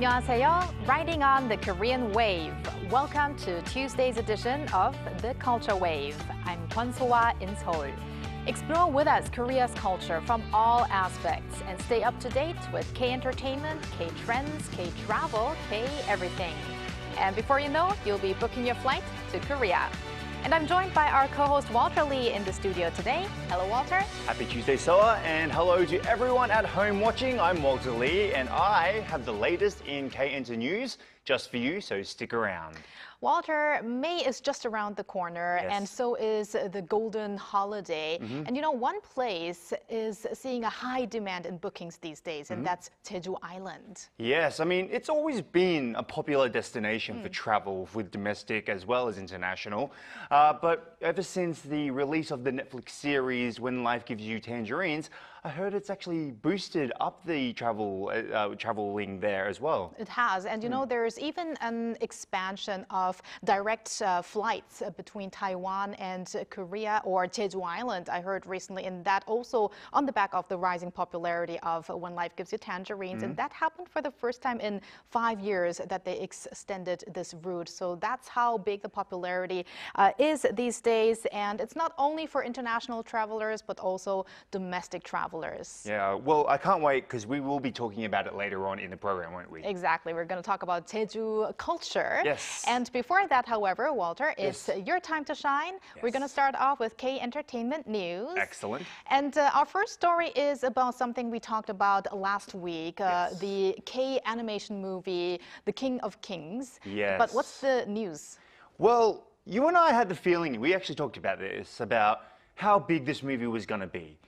안녕하세요. Riding on the Korean wave. Welcome to Tuesday's edition of The Culture Wave. I'm Twon So-ah in Seoul. Explore with us Korea's culture from all aspects and stay up to date with K-entertainment, K-trends, K-travel, K-everything. And before you know, you'll be booking your flight to Korea. And I'm joined by our co-host Walter Lee in the studio today. Hello, Walter. Happy Tuesday, Soa, and hello to everyone at home watching. I'm Walter Lee, and I have the latest in K-Enter news just for you, so stick around. Walter, May is just around the corner, Yes. and so is the Golden Holiday. And you know, one place is seeing a high demand in bookings these days, and that's Jeju Island. Yes, I mean, it's always been a popular destination for travel with domestic as well as international. But ever since the release of the Netflix series When Life Gives You Tangerines, I heard it's actually boosted up the traveling there as well. It has, and you know, there's even an expansion of direct flights between Taiwan and Korea or Jeju Island, I heard recently, and that also on the back of the rising popularity of When Life Gives You Tangerines, and that happened for the first time in 5 years that they extended this route. So that's how big the popularity is these days, and it's not only for international travelers, but also domestic travelers. Yeah, well, I can't wait because we will be talking about it later on in the program, won't we? Exactly. We're going to talk about Jeju culture. Yes. And before that, however, Walter, it's your time to shine. Yes. We're going to start off with K-entertainment news. Excellent. And our first story is about something we talked about last week, the K-animation movie, The King of Kings. Yes. But what's the news? Well, you and I had the feeling, we actually talked about this, about how big this movie was going to be.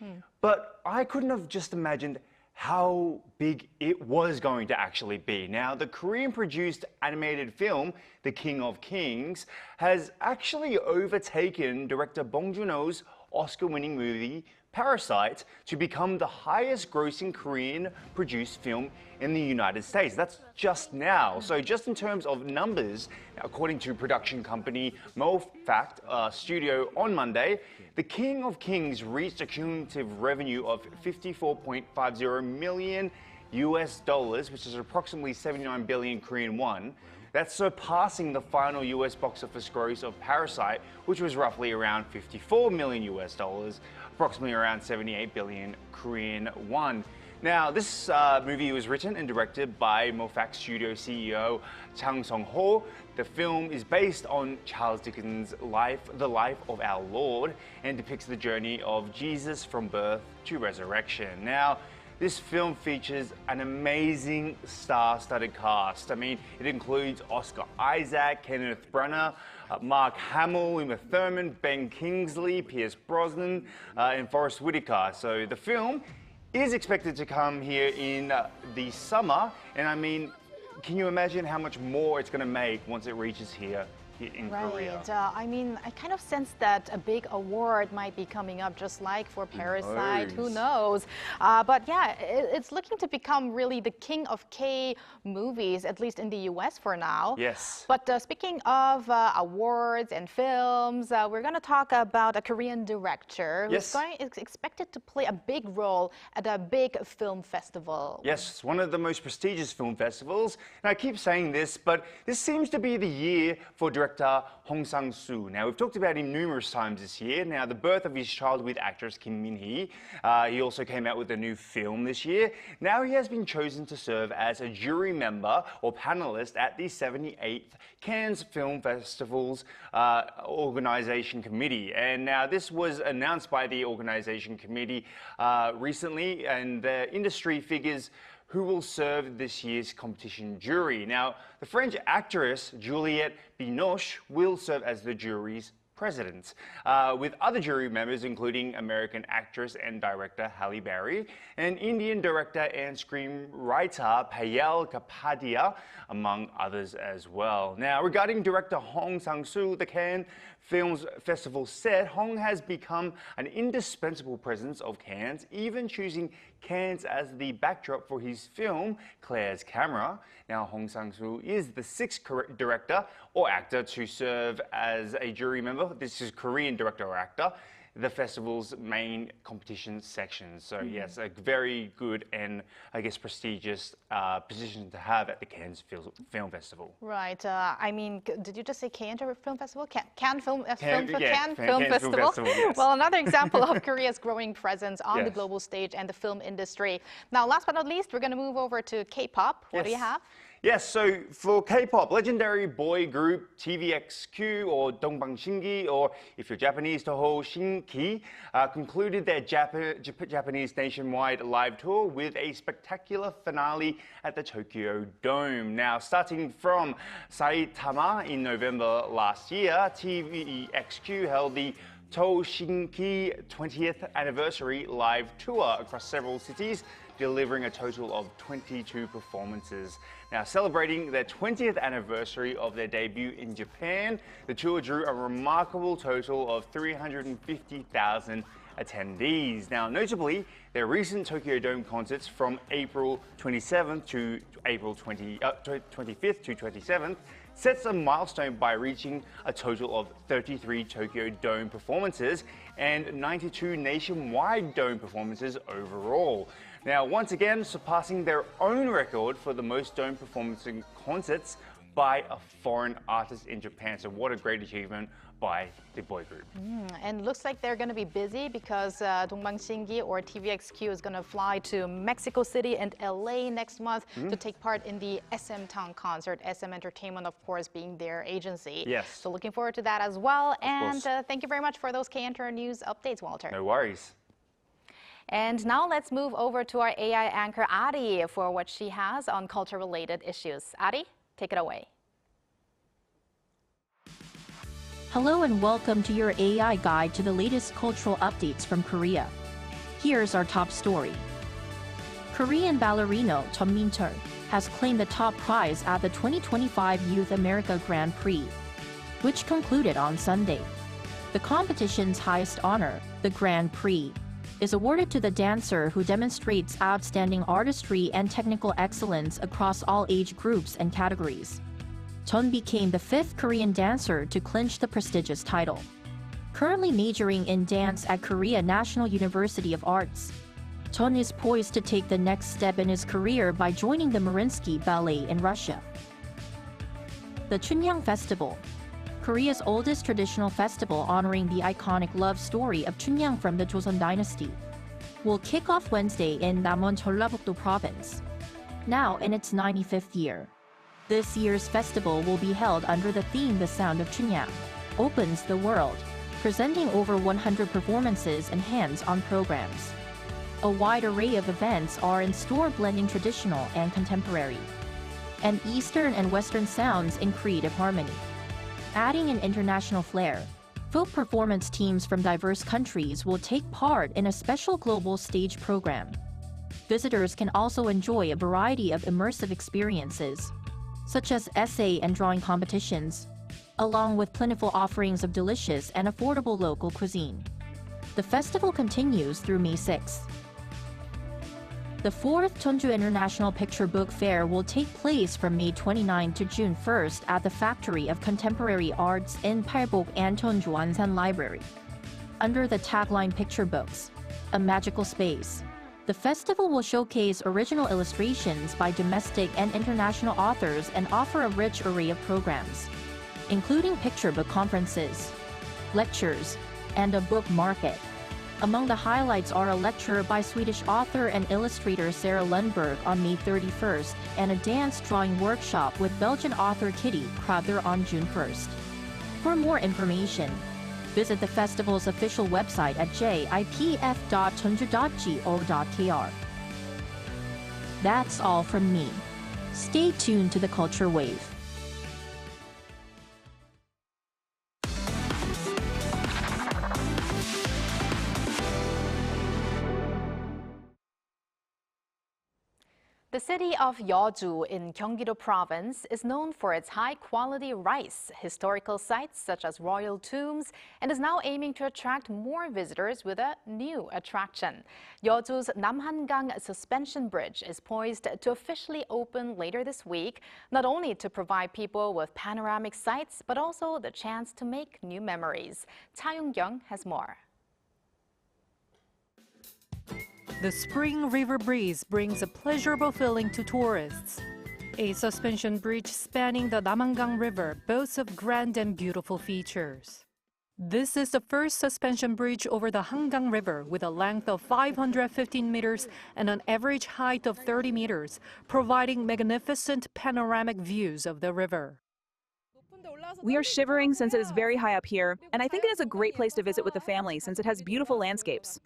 But I couldn't have just imagined how big it was going to actually be. Now, the Korean-produced animated film, The King of Kings, has actually overtaken director Bong Joon-ho's Oscar-winning movie, Parasite, to become the highest-grossing Korean-produced film in the United States. That's just now. So just in terms of numbers, according to production company Mofact Studio on Monday, The King of Kings reached a cumulative revenue of $54.50 million US dollars, which is approximately 79 billion Korean won. That's surpassing the final US box office gross of Parasite, which was roughly around 54 million US dollars, approximately around 78 billion Korean won. Now, this movie was written and directed by Mofact Studio CEO Chang Song-ho. The film is based on Charles Dickens' life, The Life of Our Lord, and depicts the journey of Jesus from birth to resurrection. Now, this film features an amazing star-studded cast. I mean, it includes Oscar Isaac, Kenneth Branagh, Mark Hamill, Uma Thurman, Ben Kingsley, Pierce Brosnan, and Forrest Whitaker. So the film is expected to come here in the summer, and I mean, can you imagine how much more it's going to make once it reaches here in Korea? I mean, I kind of sense that a big award might be coming up, just like for Parasite. Who knows? But yeah, it's looking to become really the king of K movies, at least in the US for now. Yes. But speaking of awards and films, we're going to talk about a Korean director who's expected to play a big role at a big film festival. Yes, one of the most prestigious film festivals. And I keep saying this, but this seems to be the year for director Hong Sang-soo. Now, we've talked about him numerous times this year. Now, the birth of his child with actress Kim Min-hee. He also came out with a new film this year. Now, he has been chosen to serve as a jury member or panelist at the 78th Cannes Film Festival's organization committee. And now, this was announced by the organization committee recently, and the industry figures who will serve this year's competition jury. Now, the French actress Juliette Binoche will serve as the jury's president, with other jury members including American actress and director Halle Berry, and Indian director and screenwriter Payal Kapadia, among others as well. Now, regarding director Hong Sang-soo, the Cannes Film Festival said Hong has become an indispensable presence of Cannes, even choosing Cannes as the backdrop for his film Claire's Camera. Now, Hong Sang-soo is the sixth director or actor to serve as a jury member. This is Korean director or actor. the festival's main competition sections. So yes, a very good and I guess prestigious position to have at the Cannes Film Festival. Right. I mean, did you just say Cannes Film Festival? Cannes Film Festival? Yes. Well, another example of Korea's growing presence on the Yes. global stage and the film industry. Now, last but not least, we're going to move over to K-pop. What do you have? Yes, so for K-pop, legendary boy group TVXQ or Dongbang or if you're Japanese, Toho Shinki, concluded their Japanese nationwide live tour with a spectacular finale at the Tokyo Dome. Now, starting from Saitama in November last year, TVXQ held the Toshinki 20th anniversary live tour across several cities, delivering a total of 22 performances. Now, celebrating their 20th anniversary of their debut in Japan, the tour drew a remarkable total of 350,000 attendees. Now, notably, their recent Tokyo Dome concerts from April 27th to April 25th to 27th sets a milestone by reaching a total of 33 Tokyo Dome performances and 92 nationwide Dome performances overall. Now, once again, surpassing their own record for the most Dome performance concerts by a foreign artist in Japan. So what a great achievement by the boy group. And looks like they're going to be busy because Dongbang or TVXQ is going to fly to Mexico City and LA next month to take part in the SM Town concert. SM Entertainment, of course, being their agency. Yes. So looking forward to that as well. And thank you very much for those K-Enter News updates, Walter. No worries. And now let's move over to our AI anchor, Ari, for what she has on culture-related issues. Ari, take it away. Hello and welcome to your AI guide to the latest cultural updates from Korea. Here's our top story. Korean ballerino Chun Min-cheol has claimed the top prize at the 2025 Youth America Grand Prix, which concluded on Sunday. The competition's highest honor, the Grand Prix, is awarded to the dancer who demonstrates outstanding artistry and technical excellence across all age groups and categories. Chun became the 5th Korean dancer to clinch the prestigious title. Currently majoring in dance at Korea National University of Arts, Chun is poised to take the next step in his career by joining the Mariinsky Ballet in Russia. The Chunyang Festival, Korea's oldest traditional festival honoring the iconic love story of Chunyang from the Joseon Dynasty, will kick off Wednesday in Namwon Jeollabuk-do Province, now in its 95th year. This year's festival will be held under the theme The Sound of Chunyang, Opens the World, presenting over 100 performances and hands-on programs. A wide array of events are in store blending traditional and contemporary, and Eastern and Western sounds in creative harmony. Adding an international flair, folk performance teams from diverse countries will take part in a special global stage program. Visitors can also enjoy a variety of immersive experiences, such as essay and drawing competitions, along with plentiful offerings of delicious and affordable local cuisine. The festival continues through May 6. The 4th Jeonju International Picture Book Fair will take place from May 29 to June 1st at the Factory of Contemporary Arts in Palbok and Jeonju Ansan Library. Under the tagline Picture Books, A Magical Space, the festival will showcase original illustrations by domestic and international authors and offer a rich array of programs, including picture book conferences, lectures, and a book market. Among the highlights are a lecture by Swedish author and illustrator Sarah Lundberg on May 31st and a dance drawing workshop with Belgian author Kitty Krather on June 1st. For more information, visit the festival's official website at jipf.jeonju.go.kr. That's all from me. Stay tuned to the Culture Wave. The city of Jeju in Gyeonggi-do Province is known for its high-quality rice, historical sites such as royal tombs, and is now aiming to attract more visitors with a new attraction. Jeju's Namhangang Suspension Bridge is poised to officially open later this week, not only to provide people with panoramic sights, but also the chance to make new memories. Cha Young-kyung has more. The spring river breeze brings a pleasurable feeling to tourists. A suspension bridge spanning the Namhangang River boasts of grand and beautiful features. This is the first suspension bridge over the Hangang River with a length of 515 meters and an average height of 30 meters, providing magnificent panoramic views of the river. We are shivering since it is very high up here, and I think it is a great place to visit with the family since it has beautiful landscapes.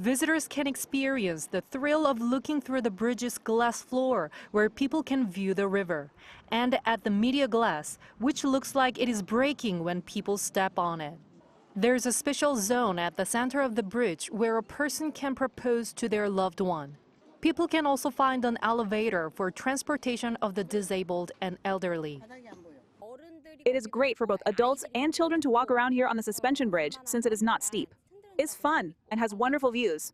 Visitors can experience the thrill of looking through the bridge's glass floor, where people can view the river, and at the media glass, which looks like it is breaking when people step on it. There's a special zone at the center of the bridge where a person can propose to their loved one. People can also find an elevator for transportation of the disabled and elderly. It is great for both adults and children to walk around here on the suspension bridge since it is not steep. It's fun and has wonderful views.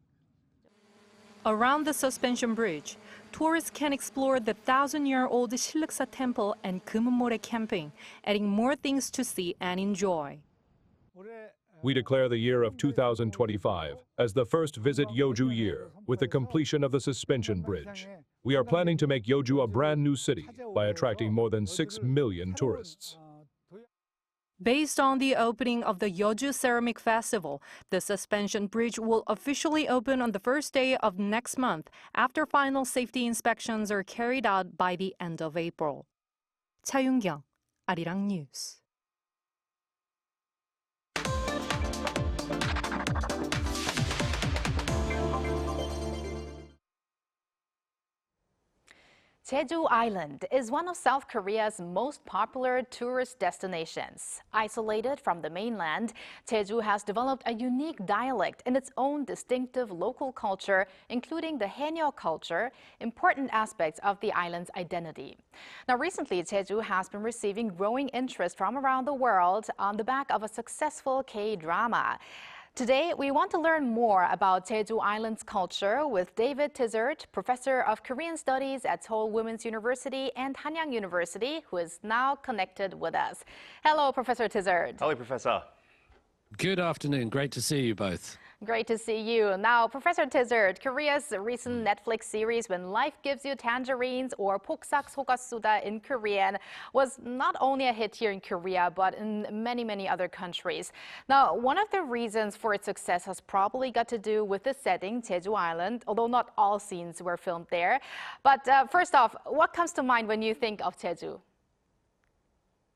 Around the suspension bridge, tourists can explore the 1,000-year-old Shilliksa Temple and Kumumore camping, adding more things to see and enjoy. We declare the year of 2025 as the first Visit Jeju year with the completion of the suspension bridge. We are planning to make Jeju a brand new city by attracting more than 6 million tourists. Based on the opening of the Jeju Ceramic Festival, the suspension bridge will officially open on the first day of next month after final safety inspections are carried out by the end of April. Cha Yoon-kyung, Arirang News. Jeju Island is one of South Korea's most popular tourist destinations. Isolated from the mainland, Jeju has developed a unique dialect and its own distinctive local culture, including the Haenyeo culture, important aspects of the island's identity. Now, recently, Jeju has been receiving growing interest from around the world on the back of a successful K-drama. Today, we want to learn more about Jeju Island's culture with David Tizard, Professor of Korean Studies at Seoul Women's University and Hanyang University, who is now connected with us. Hello, Professor Tizard. Hello, Professor. Good afternoon. Great to see you both. Great to see you. Now, Professor Tizard, Korea's recent Netflix series When Life Gives You Tangerines, or pokssak 속았수다 in Korean, was not only a hit here in Korea, but in many other countries. Now, one of the reasons for its success has probably got to do with the setting, Jeju Island, although not all scenes were filmed there. But first off, what comes to mind when you think of Jeju?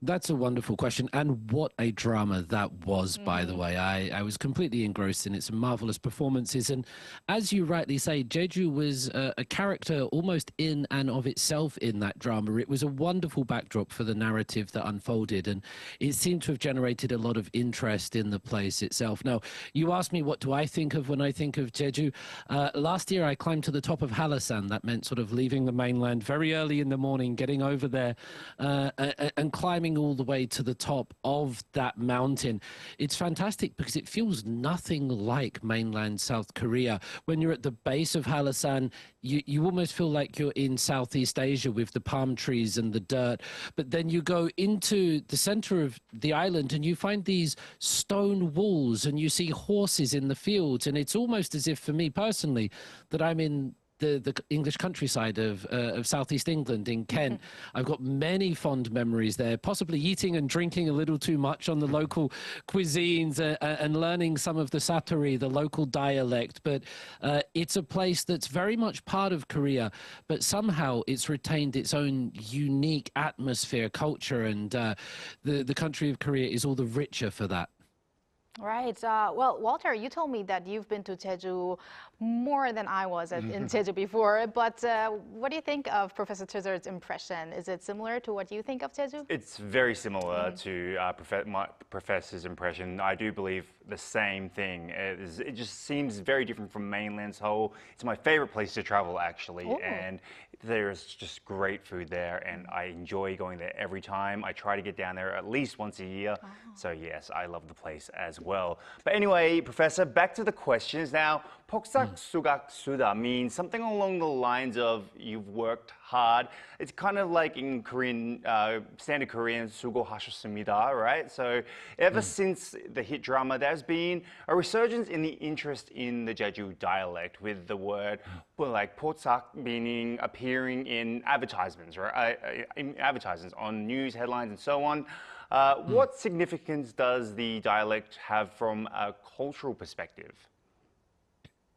That's a wonderful question, and what a drama that was, by the way. I was completely engrossed in its marvelous performances, and as you rightly say, Jeju was a character almost in and of itself in that drama. It was a wonderful backdrop for the narrative that unfolded, and it seemed to have generated a lot of interest in the place itself. Now, you asked me what do I think of when I think of Jeju. Last year I climbed to the top of Hallasan. That meant sort of leaving the mainland very early in the morning, getting over there and climbing all the way to the top of that mountain. It's fantastic because it feels nothing like mainland South Korea. When you're at the base of Hallasan, you almost feel like you're in Southeast Asia with the palm trees and the dirt. But then you go into the center of the island and you find these stone walls and you see horses in the fields. And it's almost as if, for me personally, that I'm in the English countryside of southeast England in Kent. I've got many fond memories there, possibly eating and drinking a little too much on the local cuisines and learning some of the saturi, the local dialect. But it's a place that's very much part of Korea, but somehow it's retained its own unique atmosphere, culture, and the country of Korea is all the richer for that. Right. Well, Walter, you told me that you've been to Jeju more than I was in Jeju before. But what do you think of Professor Tizard's impression? Is it similar to what you think of Jeju? It's very similar to my professor's impression. I do believe the same thing. It just seems very different from mainland Seoul. It's my favorite place to travel, actually. Ooh. And there's just great food there. And I enjoy going there every time. I try to get down there at least once a year. So yes, I love the place as well. But anyway, Professor, back to the questions now. Poksak sugak suda means something along the lines of you've worked hard. It's kind of like in Korean, standard Korean, sugo 하셨습니다, right? So ever since the hit drama, there's been a resurgence in the interest in the Jeju dialect, with the word like pokssak meaning appearing in advertisements, right? In advertisements on news headlines and so on. What significance does the dialect have from a cultural perspective?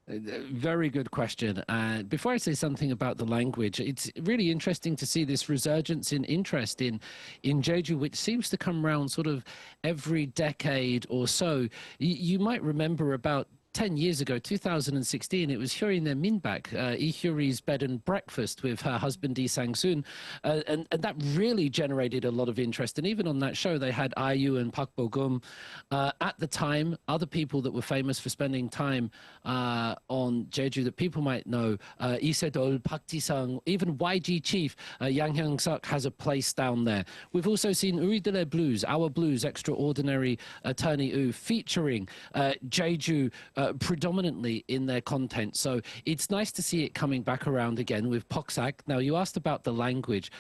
Very good question. Before I say something about the language, it's really interesting to see this resurgence in interest in Jeju, which seems to come around sort of every decade or so. You might remember about 10 years ago, 2016, it was Hyori Minbak, Hyori's bed and breakfast with her husband Lee Sang-soon, and that really generated a lot of interest. And even on that show, they had IU and Park Bo-gum. At the time, other people that were famous for spending time on Jeju that people might know, Lee Se-dol, Park Ji-sung, even YG Chief, Yang Hyung-suk has a place down there. We've also seen Uridele Blues, Our Blues, Extraordinary Attorney U, featuring Jeju predominantly in their content. So it's nice to see it coming back around again with pokssak. Now, you asked about the language.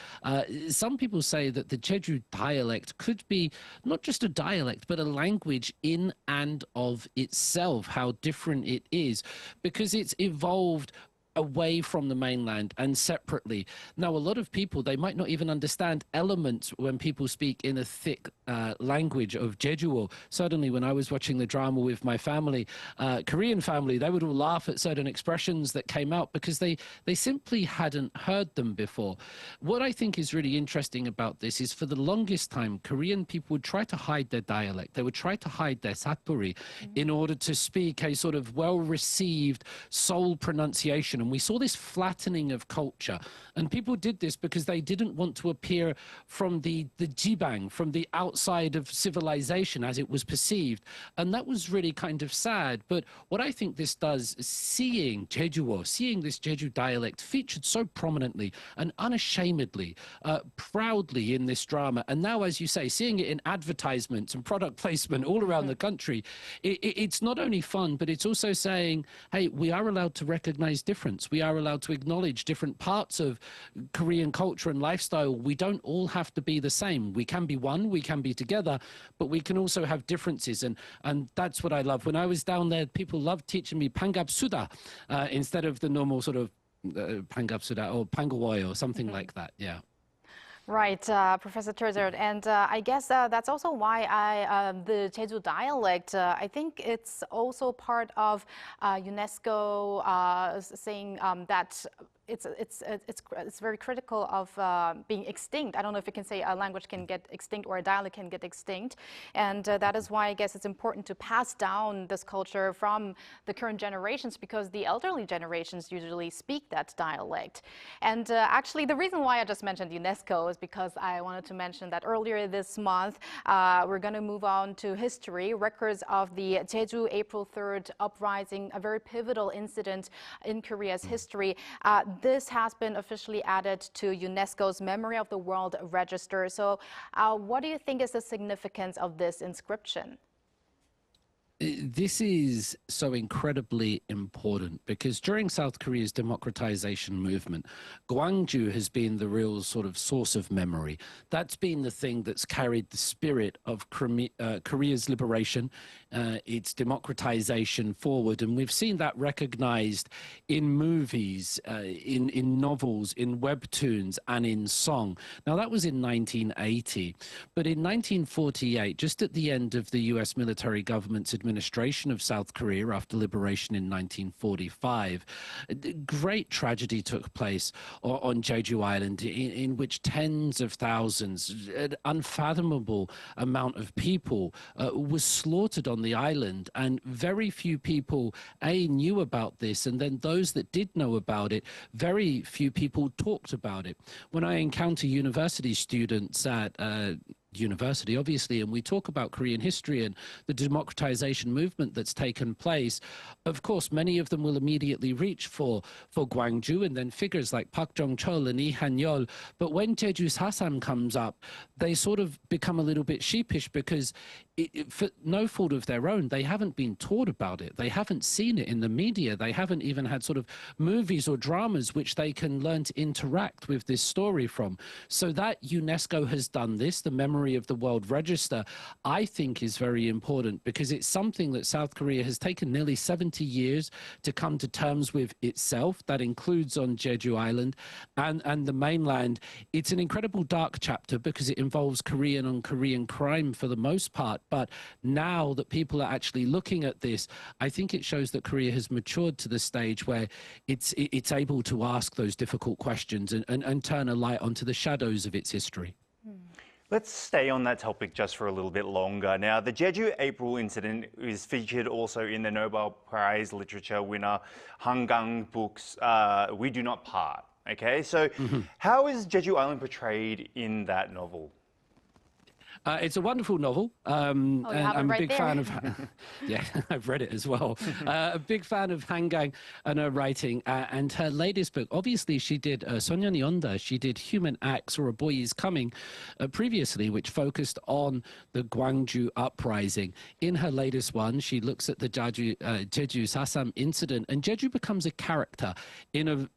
Some people say that the Jeju dialect could be not just a dialect, but a language in and of itself, how different it is, because it's evolved away from the mainland and separately. Now, a lot of people, they might not even understand elements when people speak in a thick language of Jejuo. Certainly, when I was watching the drama with my family, Korean family, they would all laugh at certain expressions that came out because they simply hadn't heard them before. What I think is really interesting about this is for the longest time, Korean people would try to hide their dialect. They would try to hide their satpuri in order to speak a sort of well-received Seoul pronunciation. And we saw this flattening of culture. And people did this because they didn't want to appear from the jibang, from the outside of civilization as it was perceived. And that was really kind of sad. But what I think this does, seeing Jejuo, seeing this Jeju dialect featured so prominently and unashamedly, proudly in this drama, and now, as you say, seeing it in advertisements and product placement all around the country, it's not only fun, but it's also saying, hey, we are allowed to recognize difference. We are allowed to acknowledge different parts of Korean culture and lifestyle. We don't all have to be the same. We can be one, we can be together, but we can also have differences. And that's what I love. When I was down there, people loved teaching me Pangapsuda instead of the normal sort of Pangapsuda or Pangawoy or something like that. Yeah. Right, Professor Terzert, and I guess that's also why the Jeju dialect, I think it's also part of UNESCO saying that it's very critical of being extinct. I don't know if you can say a language can get extinct or a dialect can get extinct, and that is why I guess it's important to pass down this culture from the current generations, because the elderly generations usually speak that dialect. And actually, the reason why I just mentioned UNESCO is because I wanted to mention that earlier this month, we're going to move on to history, records of the Jeju April 3rd uprising, a very pivotal incident in Korea's history. This has been officially added to UNESCO's Memory of the World Register. So what do you think is the significance of this inscription? This is so incredibly important because during South Korea's democratization movement, Gwangju has been the real sort of source of memory. That's been the thing that's carried the spirit of Korea's liberation, its democratization forward. And we've seen that recognized in movies, in novels, in webtoons, and in song. Now, that was in 1980. But in 1948, just at the end of the US military government's administration of South Korea after liberation in 1945, great tragedy took place on Jeju Island, in which tens of thousands, an unfathomable amount of people was slaughtered on the island, and very few people knew about this, and then those that did know about it, very few people talked about it. When I encounter university students at university, obviously, and we talk about Korean history and the democratization movement that's taken place, of course, many of them will immediately reach for Gwangju and then figures like Park Jong-chol and Lee Han-yeol. But when Jeju Sasam comes up, they sort of become a little bit sheepish because for no fault of their own, they haven't been taught about it. They haven't seen it in the media. They haven't even had sort of movies or dramas which they can learn to interact with this story from. So that UNESCO has done this, the Memory of the World Register, I think is very important, because it's something that South Korea has taken nearly 70 years to come to terms with itself. That includes on Jeju Island and the mainland. It's an incredible dark chapter because it involves Korean on Korean crime for the most part. But now that people are actually looking at this, I think it shows that Korea has matured to the stage where it's able to ask those difficult questions and turn a light onto the shadows of its history. Let's stay on that topic just for a little bit longer. Now, the Jeju April incident is featured also in the Nobel Prize literature winner Hangang book's We Do Not Part. Okay, so how is Jeju Island portrayed in that novel? It's a wonderful novel. And I'm a big fan of. Yeah, I've read it as well. A big fan of Hangang and her writing. And her latest book, obviously, she did Sonyeon이 온다. She did Human Acts or A Boy Is Coming previously, which focused on the Gwangju uprising. In her latest one, she looks at the Jeju Sasam incident, and Jeju becomes a character in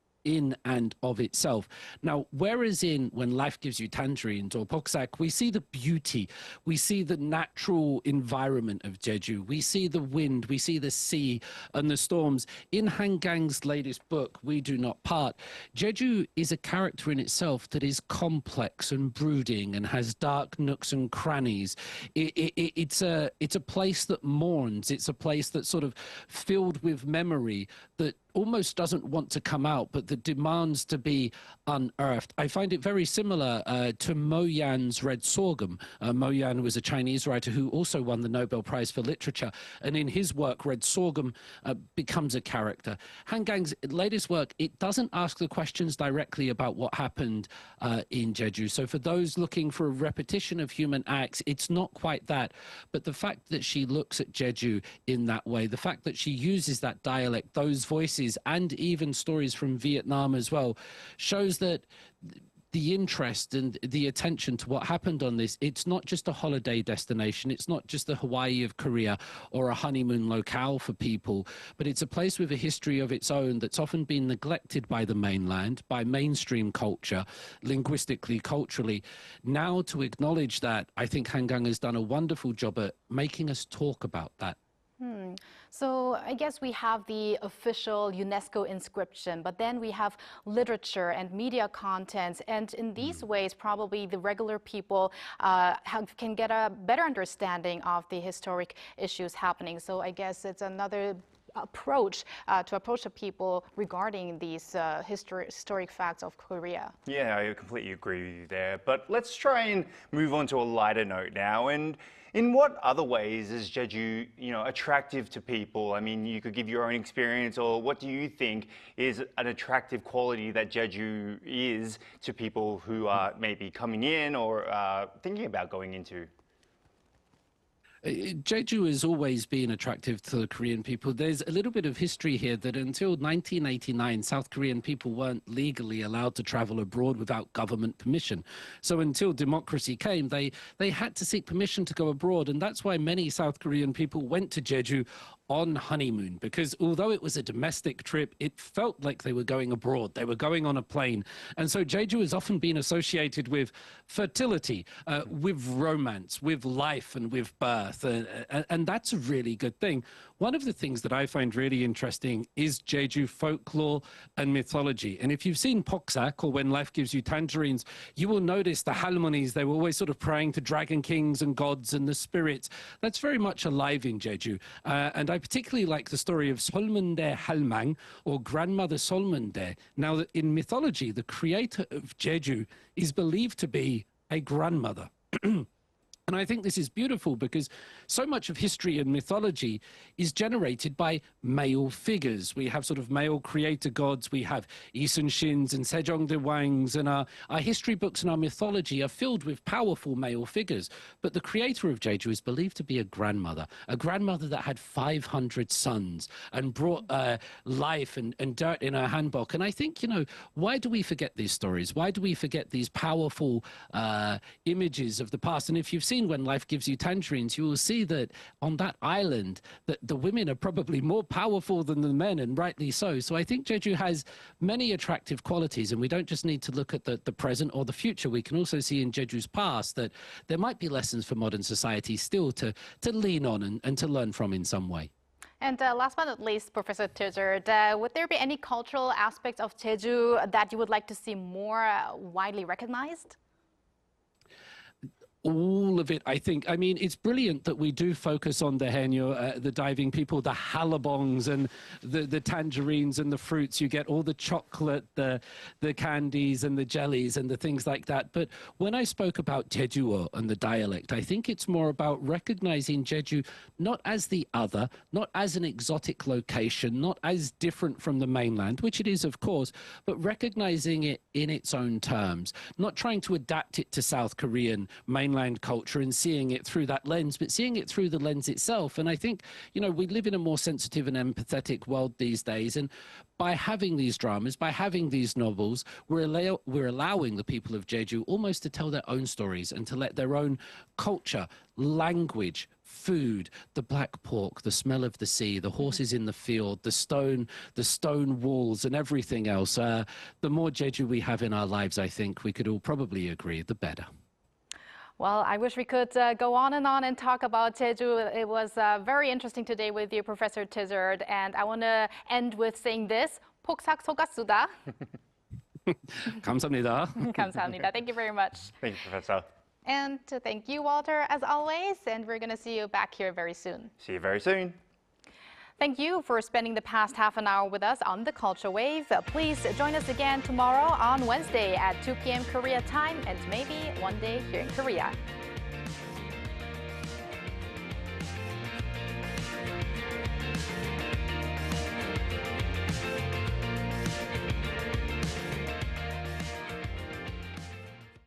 and of itself. Now, whereas in When Life Gives You Tangerines or Pokssak, we see the beauty, we see the natural environment of Jeju, we see the wind, we see the sea and the storms. In Hanggang's latest book, We Do Not Part, Jeju is a character in itself that is complex and brooding and has dark nooks and crannies. It's a place that mourns. It's a place that's sort of filled with memory that almost doesn't want to come out, but that demands to be unearthed. I find it very similar to Mo Yan's Red Sorghum. Mo Yan was a Chinese writer who also won the Nobel Prize for Literature, and in his work, Red Sorghum becomes a character. Hanggang's latest work, it doesn't ask the questions directly about what happened in Jeju. So for those looking for a repetition of human acts, it's not quite that. But the fact that she looks at Jeju in that way, the fact that she uses that dialect, those voices, and even stories from Vietnam as well, shows that the interest and the attention to what happened on this, it's not just a holiday destination, it's not just the Hawaii of Korea or a honeymoon locale for people, but it's a place with a history of its own that's often been neglected by the mainland, by mainstream culture, linguistically, culturally. Now to acknowledge that, I think Hangang has done a wonderful job at making us talk about that. So I guess we have the official UNESCO inscription, but then we have literature and media content. And in these ways, probably the regular people can get a better understanding of the historic issues happening. So I guess it's another approach to approach the people regarding these historic facts of Korea. Yeah, I completely agree with you there. But let's try and move on to a lighter note now. And in what other ways is Jeju, attractive to people? I mean, you could give your own experience, or what do you think is an attractive quality that Jeju is to people who are maybe coming in or thinking about going into? Jeju has always been attractive to the Korean people. There's a little bit of history here that until 1989, South Korean people weren't legally allowed to travel abroad without government permission. So until democracy came, they had to seek permission to go abroad. And that's why many South Korean people went to Jeju on honeymoon, because although it was a domestic trip, it felt like they were going abroad. They were going on a plane. And so Jeju has often been associated with fertility, with romance, with life and with birth. And that's a really good thing. One of the things that I find really interesting is Jeju folklore and mythology. And if you've seen Pokssak or When Life Gives You Tangerines, you will notice the halmonis, they were always sort of praying to dragon kings and gods and the spirits. That's very much alive in Jeju. And I particularly like the story of Solmundae Halmang, or Grandmother Solmundae. Now, in mythology, the creator of Jeju is believed to be a grandmother. And I think this is beautiful because so much of history and mythology is generated by male figures. We have sort of male creator gods. We have Isun Shins and Sejong De Wangs, and our history books and our mythology are filled with powerful male figures. But the creator of Jeju is believed to be a grandmother that had 500 sons and brought life and dirt in her hanbok. And I think, why do we forget these stories? Why do we forget these powerful images of the past? And if you've seen scene when life gives you tangerines, you will see that on that island, that the women are probably more powerful than the men, and rightly so. So I think Jeju has many attractive qualities, and we don't just need to look at the present or the future. We can also see in Jeju's past that there might be lessons for modern society still to lean on and to learn from in some way. And last but not least, Professor Tizard, would there be any cultural aspects of Jeju that you would like to see more widely recognized? All of it, I think. I mean, it's brilliant that we do focus on the haenyeo, the diving people, the halabongs and the tangerines and the fruits. You get all the chocolate, the candies and the jellies and the things like that. But when I spoke about Jejuo and the dialect, I think it's more about recognizing Jeju not as the other, not as an exotic location, not as different from the mainland, which it is, of course, but recognizing it in its own terms, not trying to adapt it to South Korean mainland culture and seeing it through that lens, but seeing it through the lens itself. And I think, you know, we live in a more sensitive and empathetic world these days. And by having these dramas, by having these novels, we're allowing the people of Jeju almost to tell their own stories and to let their own culture, language, food, the black pork, the smell of the sea, the horses in the field, the stone walls and everything else. The more Jeju we have in our lives, I think we could all probably agree, the better. Well, I wish we could go on and talk about Jeju. It was very interesting today with you, Professor Tizard. And I want to end with saying this. 폭삭 속았수다. 감사합니다. 감사합니다. Thank you very much. Thank you, Professor. And thank you, Walter, as always. And we're going to see you back here very soon. See you very soon. Thank you for spending the past half an hour with us on the Culture Wave. Please join us again tomorrow on Wednesday at 2 p.m. Korea time and maybe one day here in Korea.